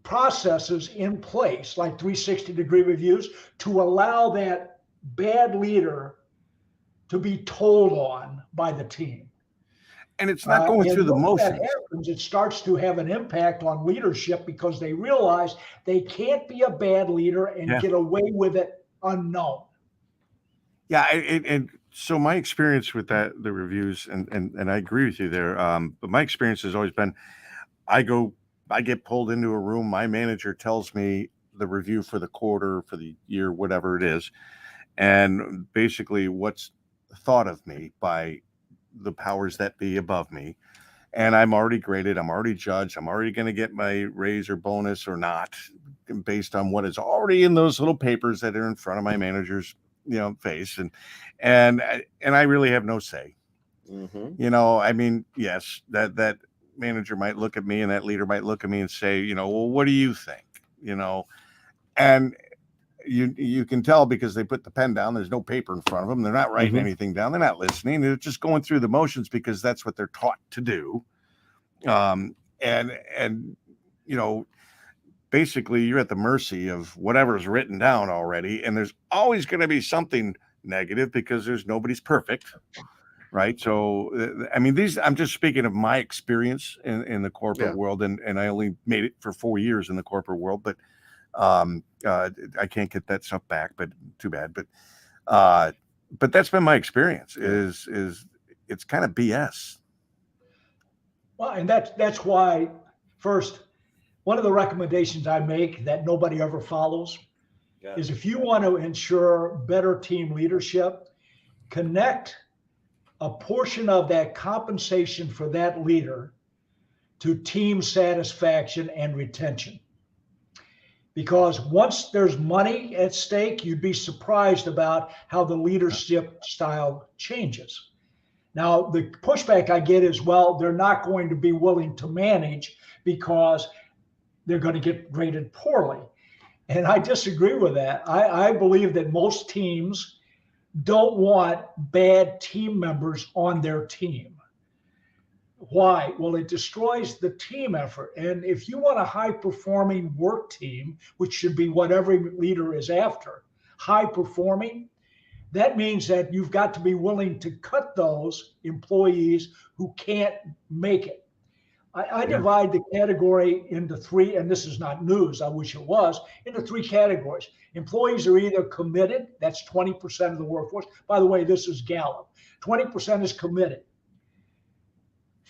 processes in place, like 360-degree reviews, to allow that bad leader to be told on by the team. And it's not going through the motions. That happens, it starts to have an impact on leadership because they realize they can't be a bad leader and get away with it unknown. Yeah, and so my experience with the reviews, and I agree with you there. But my experience has always been, I get pulled into a room. My manager tells me the review for the quarter, for the year, whatever it is, and basically what's thought of me by the powers that be above me, and I'm already graded, I'm already judged, I'm already going to get my raise or bonus or not based on what is already in those little papers that are in front of my manager's face, and I really have no say. I mean, yes, that manager might look at me and that leader might look at me and say, well, what do you think? And you can tell because they put the pen down. There's no paper in front of them. They're not writing anything down. They're not listening. They're just going through the motions because that's what they're taught to do. And basically you're at the mercy of whatever's written down already. And there's always going to be something negative because nobody's perfect. Right. So, I mean, I'm just speaking of my experience in the corporate world, and I only made it for 4 years in the corporate world, but I can't get that stuff back, but too bad. But that's been my experience is it's kind of BS. Well, and that's why first, one of the recommendations I make that nobody ever follows is if you want to ensure better team leadership, connect a portion of that compensation for that leader to team satisfaction and retention. Because once there's money at stake, you'd be surprised about how the leadership style changes. Now, the pushback I get is, well, they're not going to be willing to manage because they're going to get graded poorly. And I disagree with that. I believe that most teams don't want bad team members on their team. Why? Well, it destroys the team effort. And if you want a high-performing work team, which should be what every leader is after, high-performing, that means that you've got to be willing to cut those employees who can't make it. I divide the category into three, and this is not news, I wish it was, into three categories. Employees are either committed, that's 20% of the workforce. By the way, this is Gallup. 20% is committed.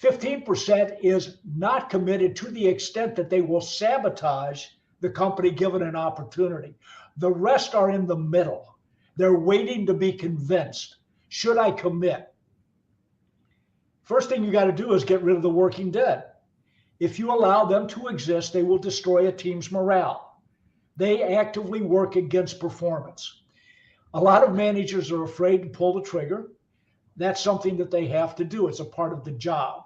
15% is not committed to the extent that they will sabotage the company given an opportunity. The rest are in the middle. They're waiting to be convinced. Should I commit? First thing you got to do is get rid of the working dead. If you allow them to exist, they will destroy a team's morale. They actively work against performance. A lot of managers are afraid to pull the trigger. That's something that they have to do. It's a part of the job.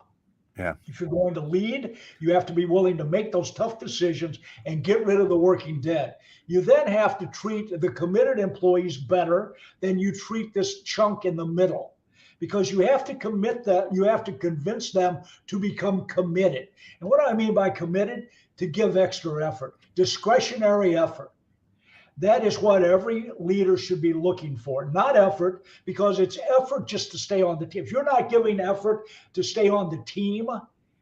Yeah. If you're going to lead, you have to be willing to make those tough decisions and get rid of the working dead. You then have to treat the committed employees better than you treat this chunk in the middle, because you have to you have to convince them to become committed. And what do I mean by committed? To give extra effort, discretionary effort. That is what every leader should be looking for, not effort, because it's effort just to stay on the team. If you're not giving effort to stay on the team,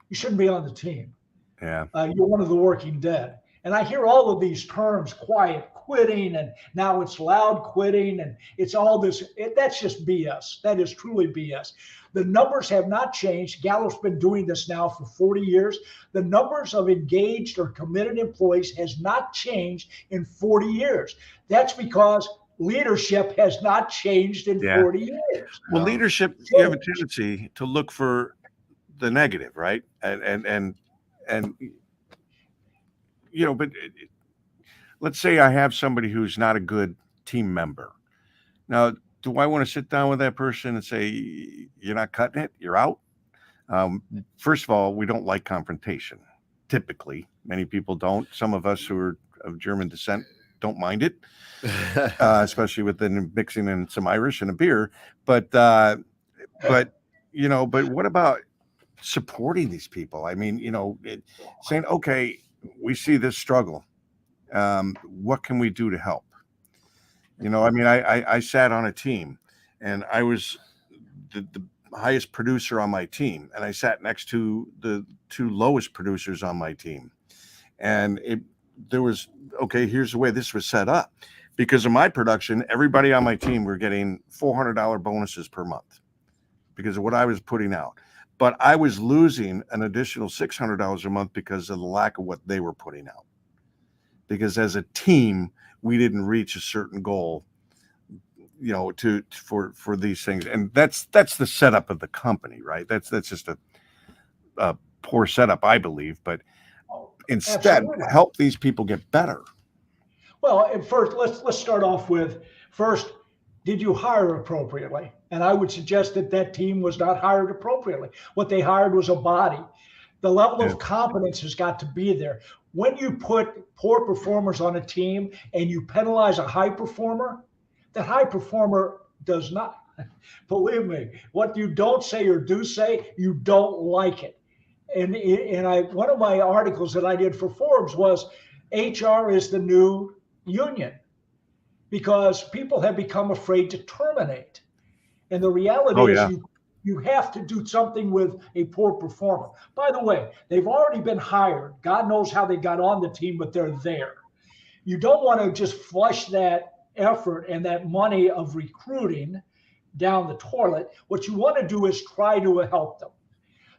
you shouldn't be on the team. Yeah. You're one of the working dead. And I hear all of these terms, quiet quitting, and now it's loud quitting, and it's all this. That's just BS. That is truly BS. The numbers have not changed. Gallup's been doing this now for 40 years. The numbers of engaged or committed employees has not changed in 40 years. That's because leadership has not changed in 40 years. Well, leadership, you have a tendency to look for the negative, right? And but let's say I have somebody who's not a good team member. Now, do I want to sit down with that person and say, you're not cutting it, you're out? First of all, we don't like confrontation. Typically, many people don't. Some of us who are of German descent don't mind it, especially with the mixing in some Irish and a beer. But what about supporting these people? I mean, saying, okay, we see this struggle. What can we do to help? I sat on a team, and I was the highest producer on my team, and I sat next to the two lowest producers on my team. And here's the way this was set up. Because of my production, everybody on my team were getting $400 bonuses per month because of what I was putting out. But I was losing an additional $600 a month because of the lack of what they were putting out. Because as a team, we didn't reach a certain goal, for these things. And that's the setup of the company, right? That's just a poor setup, I believe. But instead, help these people get better. Well, and first, let's start off with, first, did you hire appropriately? And I would suggest that team was not hired appropriately. What they hired was a body. The level of competence has got to be there. When you put poor performers on a team and you penalize a high performer, that high performer does not, believe me, what you don't say or do say, you don't like it. And one of my articles that I did for Forbes was HR is the new union, because people have become afraid to terminate. And the reality is you have to do something with a poor performer. By the way, they've already been hired. God knows how they got on the team, but they're there. You don't want to just flush that effort and that money of recruiting down the toilet. What you want to do is try to help them.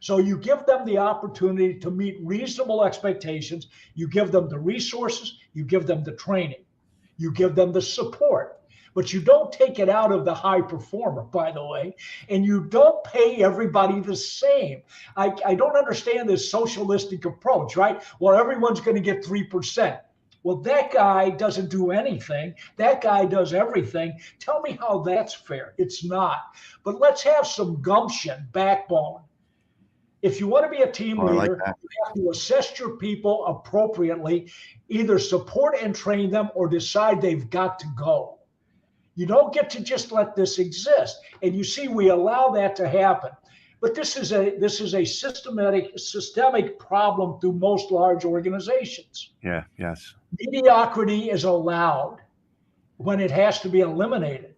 So you give them the opportunity to meet reasonable expectations. You give them the resources. You give them the training. You give them the support. But you don't take it out of the high performer, by the way, and you don't pay everybody the same. I don't understand this socialistic approach, right? Well, everyone's going to get 3%. Well, that guy doesn't do anything. That guy does everything. Tell me how that's fair. It's not. But let's have some gumption, backbone. If you want to be a team leader, you have to assess your people appropriately, either support and train them or decide they've got to go. You don't get to just let this exist. And you see, we allow that to happen. But this is a systemic problem through most large organizations. Yeah, yes. Mediocrity is allowed when it has to be eliminated.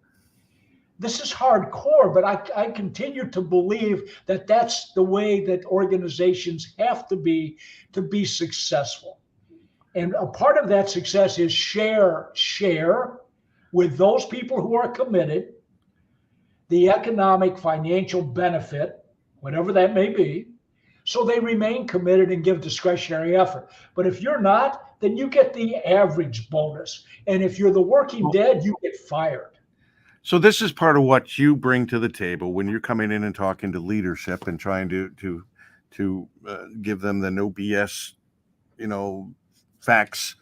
This is hardcore, but I continue to believe that that's the way that organizations have to be successful. And a part of that success is share with those people who are committed, the economic, financial benefit, whatever that may be, so they remain committed and give discretionary effort. But if you're not, then you get the average bonus. And if you're the working dead, you get fired. So this is part of what you bring to the table when you're coming in and talking to leadership and trying to give them the no BS, facts.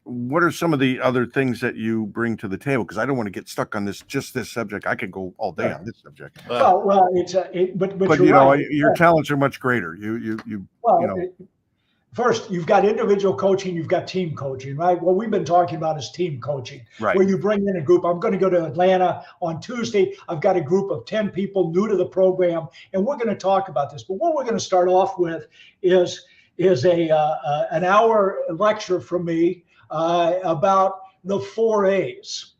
What are some of the other things that you bring to the table? Because I don't want to get stuck on this subject. I could go all day on this subject. But you're right. Your talents are much greater. First, you've got individual coaching, you've got team coaching, right? What we've been talking about is team coaching, right, where you bring in a group. I'm going to go to Atlanta on Tuesday. I've got a group of 10 people new to the program, and we're going to talk about this. But what we're going to start off with is an hour lecture from me about the 4 A's,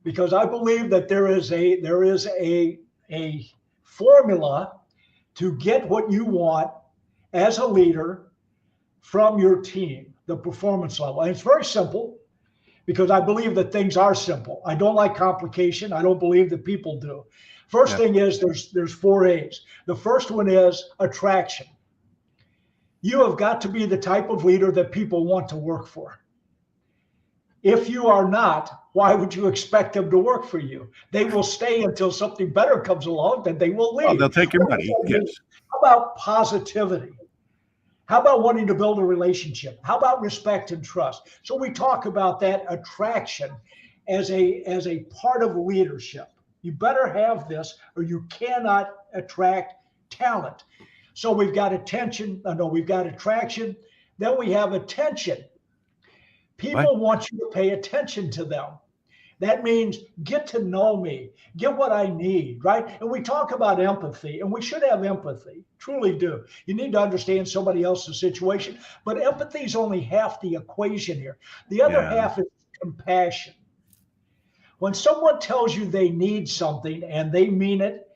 because I believe that there is a formula to get what you want as a leader from your team, the performance level. And it's very simple, because I believe that things are simple. I don't like complication. I don't believe that people do. First thing is there's 4 A's. The first one is attraction. You have got to be the type of leader that people want to work for. If you are not, why would you expect them to work for you? They will stay until something better comes along, then they will leave. Oh, they'll take your money. Yes. How about positivity? How about wanting to build a relationship? How about respect and trust? So we talk about that attraction as a part of leadership. You better have this or you cannot attract talent. So we've got we've got attraction. Then we have attention. People want you to pay attention to them. That means get to know me, get what I need, right? And we talk about empathy, and we should have empathy, truly do. You need to understand somebody else's situation, but empathy is only half the equation here. The other half is compassion. When someone tells you they need something and they mean it,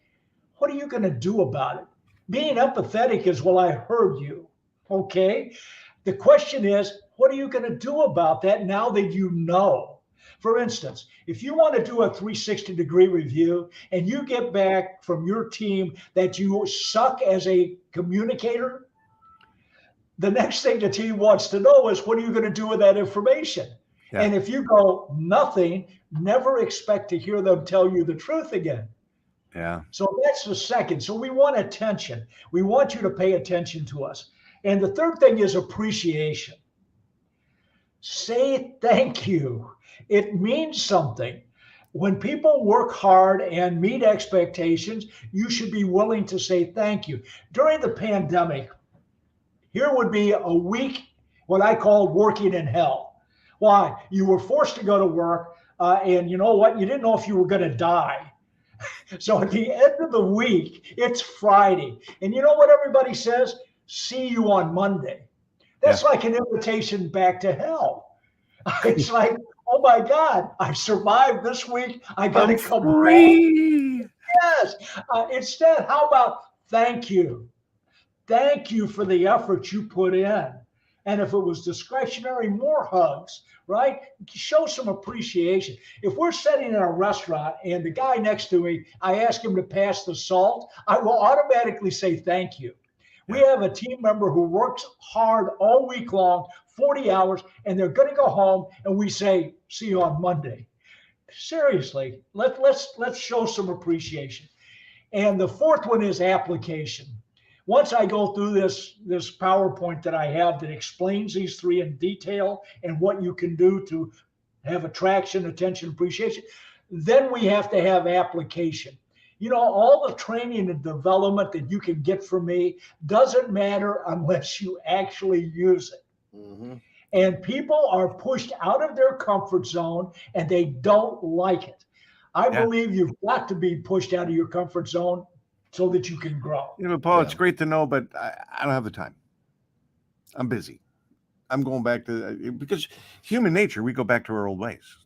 what are you going to do about it? Being empathetic is, well, I heard you, okay? The question is, what are you going to do about that now that you know? For instance, if you want to do a 360-degree review and you get back from your team that you suck as a communicator, the next thing the team wants to know is, what are you going to do with that information? Yeah. And if you go nothing, never expect to hear them tell you the truth again. Yeah. So that's the second. So we want attention. We want you to pay attention to us. And the third thing is appreciation. Say thank you. It means something. when people work hard and meet expectations, you should be willing to say thank you. During the pandemic, here would be a week, what I called working in hell. Why? You were forced to go to work, and you know what? You didn't know if you were going to die. So at the end of the week, it's Friday. And you know what everybody says? See you on Monday. That's like an invitation back to hell. It's like, oh my God, I survived this week. I got to come free. Home. Yes. Instead, how about thank you? Thank you for the effort you put in. And if it was discretionary, more hugs, right? Show some appreciation. If we're sitting in a restaurant and the guy next to me, I ask him to pass the salt, I will automatically say thank you. We have a team member who works hard all week long, 40 hours, and they're going to go home, and we say, see you on Monday. Seriously, let's show some appreciation. And the fourth one is application. Once I go through this PowerPoint that I have that explains these three in detail and what you can do to have attraction, attention, appreciation, then we have to have application. You know, all the training and development that you can get from me doesn't matter unless you actually use it. Mm-hmm. And people are pushed out of their comfort zone and they don't like it. I believe you've got to be pushed out of your comfort zone so that you can grow. You know, Paul, it's great to know, but I don't have the time. I'm busy. I'm going back to, because human nature, we go back to our old ways.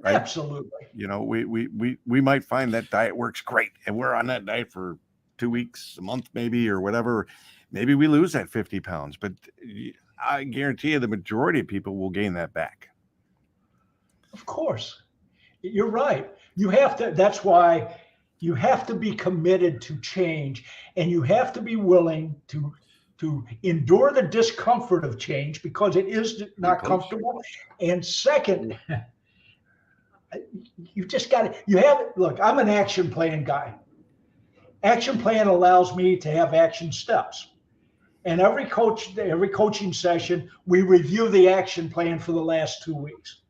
Right? Absolutely. You know, we might find that diet works great, and we're on that diet for 2 weeks, a month, maybe, or whatever. Maybe we lose that 50 pounds, but I guarantee you the majority of people will gain that back. Of course. You're right. You have to, that's why you have to be committed to change, and you have to be willing to endure the discomfort of change because it is not comfortable. And second, you just got to, you have it. Look, I'm an action plan guy. Action plan allows me to have action steps. And every coaching session, we review the action plan for the last 2 weeks.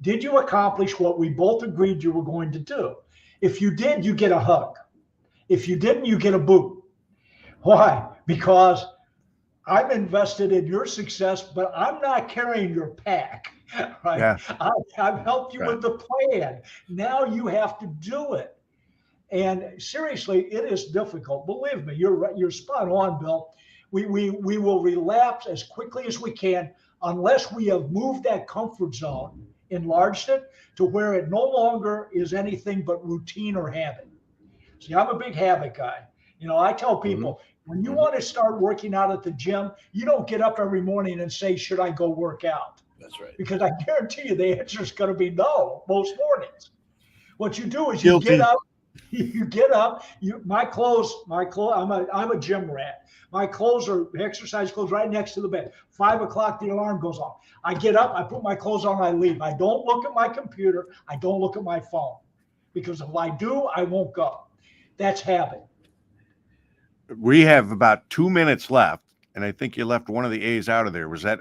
Did you accomplish what we both agreed you were going to do? If you did, you get a hug. If you didn't, you get a boot. Why? Because I'm invested in your success, but I'm not carrying your pack. Right? Yeah. I've helped you with the plan. Now you have to do it. And seriously, it is difficult. Believe me, you're spot on, Bill. We will relapse as quickly as we can unless we have moved that comfort zone, enlarged it to where it no longer is anything but routine or habit. See, I'm a big habit guy. You know, I tell people, when you want to start working out at the gym, you don't get up every morning and say, should I go work out? That's right. Because I guarantee you the answer is going to be no most mornings. What you do is you get up, my clothes, I'm a gym rat. My clothes are exercise clothes right next to the bed. 5 o'clock, the alarm goes off. I get up, I put my clothes on, I leave. I don't look at my computer. I don't look at my phone because if I do, I won't go. That's habit. We have about 2 minutes left, and I think you left one of the A's out of there. Was that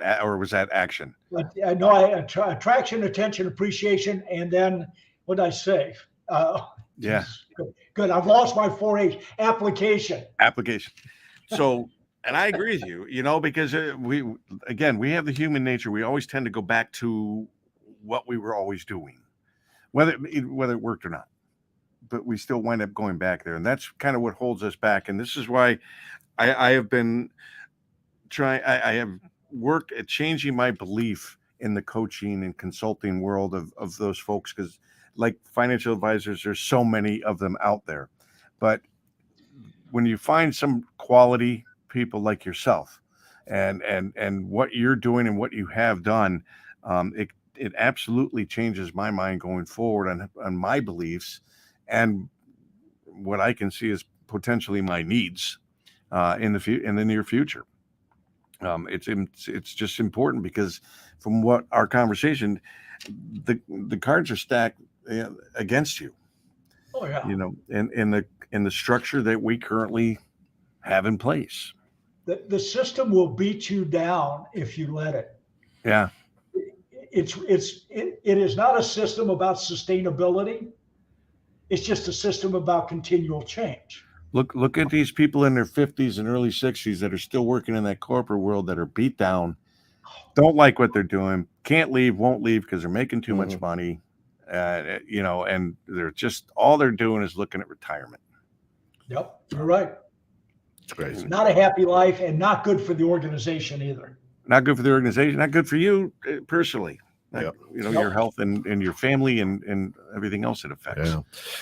action? No, attraction, attention, appreciation, and then what did I say? Good. I've lost my 4 A's. Application. So, and I agree with you, you know, because we have the human nature. We always tend to go back to what we were always doing, whether it worked or not. But we still wind up going back there. And that's kind of what holds us back. And this is why I have been I have worked at changing my belief in the coaching and consulting world of those folks. Because like financial advisors, there's so many of them out there. But when you find some quality people like yourself and what you're doing and what you have done, it absolutely changes my mind going forward on my beliefs and what I can see as potentially my needs in the near future. It's just important because from what our conversation, the cards are stacked against you. Oh yeah. You know, in the structure that we currently have in place. The system will beat you down if you let it. Yeah. it is not a system about sustainability. It's just a system about continual change. Look at these people in their 50s and early 60s that are still working in that corporate world, that are beat down, don't like what they're doing, can't leave, won't leave because they're making too much money, and they're just, all they're doing is looking at retirement. Yep, you're right. It's crazy. Not a happy life, and not good for the organization either. Not good for the organization, not good for you personally. Yep. Your health and your family and everything else it affects. Yeah.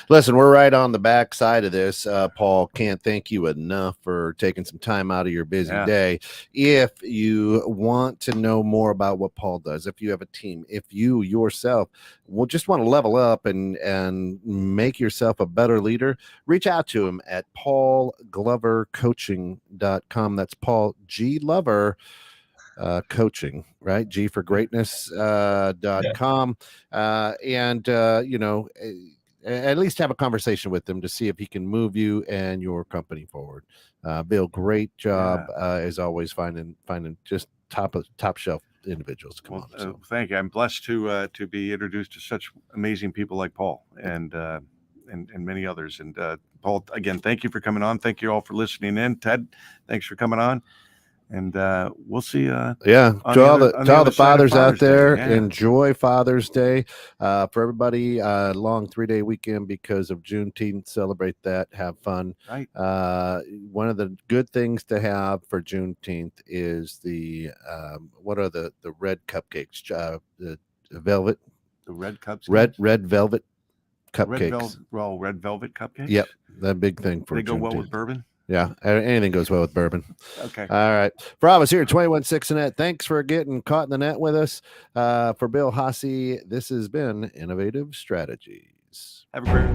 Listen, we're right on the back side of this. Paul, can't thank you enough for taking some time out of your busy day. If you want to know more about what Paul does, if you have a team, if you yourself will just want to level up and make yourself a better leader, reach out to him at paulglovercoaching.com. That's Paul G. Lover. Coaching, right? G for greatness.com. And at least have a conversation with them to see if he can move you and your company forward. Bill, great job as always, finding just top shelf individuals to come on. So. Thank you. I'm blessed to be introduced to such amazing people like Paul and many others. And Paul, again, thank you for coming on. Thank you all for listening in. Ted, thanks for coming on. And we'll see. To all the fathers out there, enjoy Father's Day. For everybody, long 3-day weekend because of Juneteenth. Celebrate that. Have fun. Right. One of the good things to have for Juneteenth is the what are the red cupcakes? The velvet. The red cups. Red velvet cupcakes. Red velvet cupcakes. Yep, that big thing for. They go Juneteenth. well with bourbon. Yeah, anything goes well with bourbon. Okay. All right. For all of us here at 21.6 Net, thanks for getting caught in the net with us. For Bill Haase, this has been Innovative Strategies. Have a great